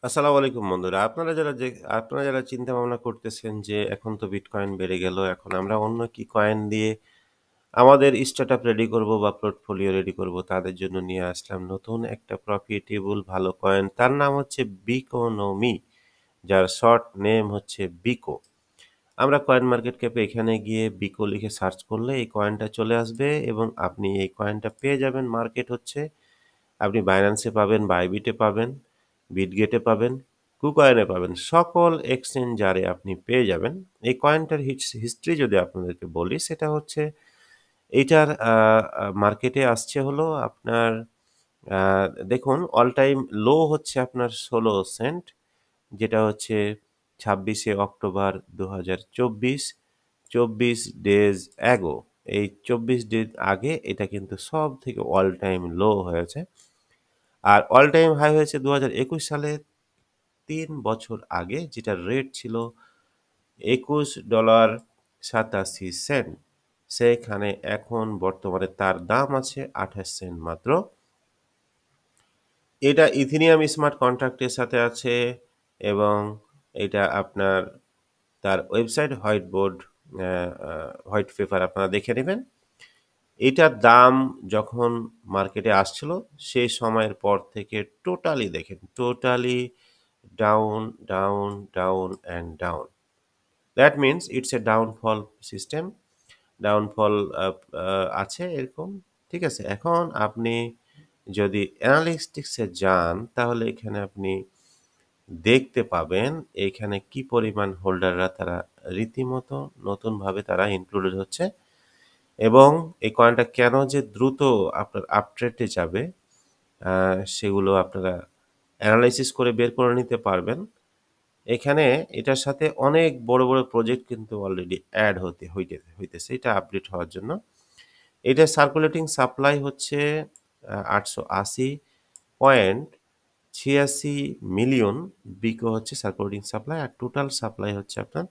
আসসালামু আলাইকুম বন্ধুরা। আপনারা যারা চিন্তা ভাবনা করতেছেন যে এখন তো বিটকয়েন বেড়ে গেল, এখন আমরা অন্য কি কয়েন দিয়ে আমাদের স্টার্টআপ রেডি করব বা পোর্টফোলিও রেডি করব, তাদের জন্য নিয়ে আসলাম নতুন একটা প্রফিটেবল ভালো কয়েন। তার নাম হচ্ছে বিকোনমি, যার শর্ট নেম হচ্ছে বিকো। আমরা কয়েন মার্কেট ক্যাপে এখানে গিয়ে বিকো লিখে সার্চ করলে এই কয়েনটা চলে আসবে এবং আপনি এই কয়েনটা পেয়ে যাবেন। মার্কেট হচ্ছে আপনি বাইন্যান্সে পাবেন, বাইবিটে পাবেন, বিটগেটে পাবেন, কুকয়েনে পাবেন, সকল এক্সচেঞ্জারে আপনি পেয়ে যাবেন। এই কয়েনটার হিস্ট্রি যদি আপনাদেরকে বলি, সেটা হচ্ছে এইটার মার্কেটে আসছে হলো আপনার দেখুন, অল টাইম লো হচ্ছে আপনার 16 সেন্ট, যেটা হচ্ছে 26শে অক্টোবর 2024, 24 ডেজ অ্যাগো। এই 24 দিন আগে এটা কিন্তু সব থেকে অল টাইম লো হয়েছে। আর অল টাইম হাই হয়েছে 2021 সালে, 3 বছর আগে, যেটার রেট ছিল $21.87। সেখানে এখন বর্তমানে তার দাম আছে 28 সেন্ট মাত্র। এটা ইথিনিয়াম স্মার্ট কন্ট্রাক্টের সাথে আছে এবং এটা আপনার তার ওয়েবসাইট হোয়াইট পেপার আপনারা দেখে নেবেন। এটার দাম যখন মার্কেটে আসছিল সেই সময়ের পর থেকে টোটালি দেখেন, totally down, down, down and down. That means it's a downfall system. Downfall আছে এরকম। ঠিক আছে, এখন আপনি যদি অ্যানালিস্টিক্সে যান তাহলে এখানে আপনি দেখতে পাবেন এখানে কি পরিমাণ হোল্ডাররা তারা রীতিমতো নতুনভাবে তারা ইনক্লুডেড হচ্ছে এবং এই কয়েনটা কেন যে দ্রুত আপনার আপট্রেন্ডে যাবে সেগুলো আপনারা অ্যানালাইসিস করে বের করে নিতে পারবেন। এখানে এটার সাথে অনেক বড় বড় প্রজেক্ট কিন্তু অলরেডি অ্যাড হইতেছে এটা আপডেট হওয়ার জন্য। এটা সার্কুলেটিং সাপ্লাই হচ্ছে 880.86 মিলিয়ন। বিকো হচ্ছে সার্কুলেটিং সাপ্লাই, আর টোটাল সাপ্লাই হচ্ছে আপনার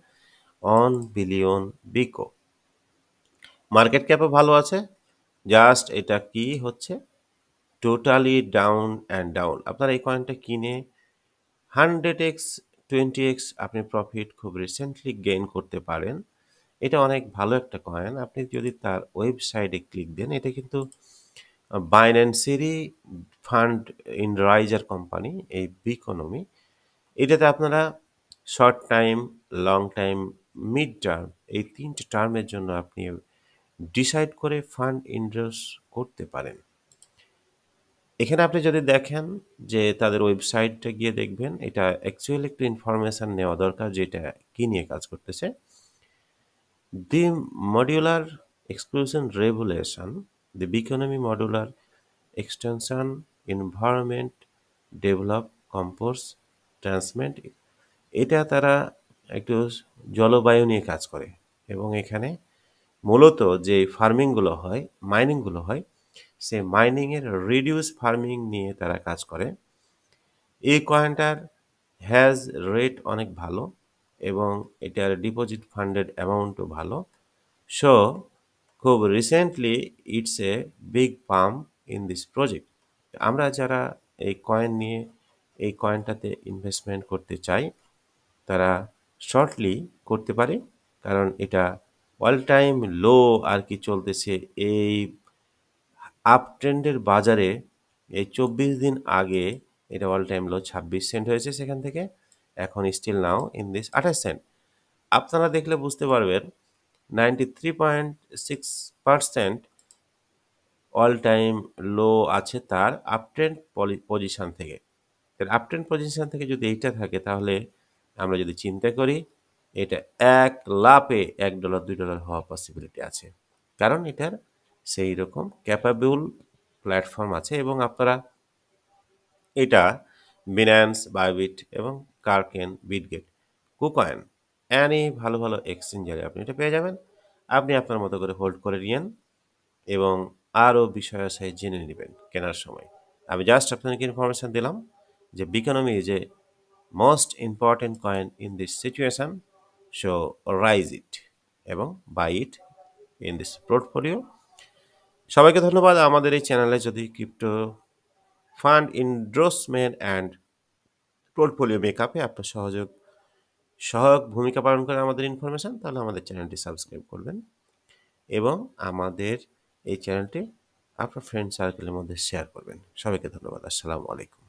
1 বিলিয়ন বিকো। মার্কেট ক্যাপও ভালো আছে। জাস্ট এটা কি হচ্ছে টোটালি ডাউন অ্যান্ড ডাউন। আপনারা এই কয়েনটা কিনে 100x 20x আপনি প্রফিট খুব রিসেন্টলি গেইন করতে পারেন। এটা অনেক ভালো একটা কয়েন। আপনি যদি তার ওয়েবসাইটে ক্লিক দেন, এটা কিন্তু বাইন্যান্সেরই ফান্ড ইন রাইজার কোম্পানি, এই বিকোনমি। এটাতে আপনারা short time, long time, mid term, এই 3টে টার্মের জন্য আপনি ডিসাইড করে ফান্ড ইনভেস্ট করতে পারেন। এখানে আপনি যদি দেখেন যে তাদের ওয়েবসাইটটা গিয়ে দেখবেন, এটা অ্যাকচুয়ালি একটু ইনফরমেশন নেওয়া দরকার যে এটা কি নিয়ে কাজ করতেছে। The modular exclusion regulation, the Beconomy modular extension environment develop compose ট্রান্সমেন্ট। এটা তারা একটু জলবায়ু নিয়ে কাজ করে এবং এখানে মূলত যে ফার্মিংগুলো হয়, মাইনিংগুলো হয়, সে মাইনিংয়ের রিডিউস ফার্মিং নিয়ে তারা কাজ করে। এই কয়েনটার হ্যাজ রেট অনেক ভালো এবং এটার ডিপোজিট ফান্ডেড অ্যামাউন্টও ভালো। সো খুব recently it's a big pump in this project. আমরা যারা এই কয়েন নিয়ে এই কয়েনটাতে ইনভেস্টমেন্ট করতে চাই তারা শর্টলি করতে পারে, কারণ এটা অল টাইম লো আর কি চলতেছে এই আপ ট্রেন্ডের বাজারে। এই 24 দিন আগে এটা অল টাইম লো 26 সেন্ট হয়েছে, সেখান থেকে এখন still now in this 28 cent. আপনারা দেখলে বুঝতে পারবেন 93.6% অল টাইম লো আছে তার আপট্রেন্ড পজিশন থেকে। আপট্রেন্ড পজিশন থেকে যদি এইটা থাকে তাহলে আমরা যদি চিন্তা করি এটা এক লাফে $1 $2 হওয়ার পসিবিলিটি আছে, কারণ এটার সেই রকম ক্যাপাবল প্ল্যাটফর্ম আছে এবং আপনারা এটা বিন্যান্স, বাইবিট এবং কার্কেন, বিটগেট, কুকয়েন, অ্যানি ভালো ভালো এক্সচেঞ্জারে আপনি এটা পেয়ে যাবেন। আপনি আপনার মতো করে হোল্ড করে নিন এবং আরও বিষয়াশয় জেনে নেবেন কেনার সময়। আমি জাস্ট আপনাকে ইনফরমেশন দিলাম যে Beconomy is a most important coin in this situation, so rise it এবং buy it in this portfolio. সবাইকে ধন্যবাদ। আমাদের এই চ্যানেলে যদি crypto fund endorsement and portfolio মেকআপে আপনার সহায়ক ভূমিকা পালন করে আমাদের ইনফরমেশন, তাহলে আমাদের চ্যানেলটি সাবস্ক্রাইব করবেন এবং আমাদের এই চ্যানেলটি আপনার ফ্রেন্ড সার্কেলের মধ্যে শেয়ার করবেন। সবাইকে ধন্যবাদ। আসসালামু আলাইকুম।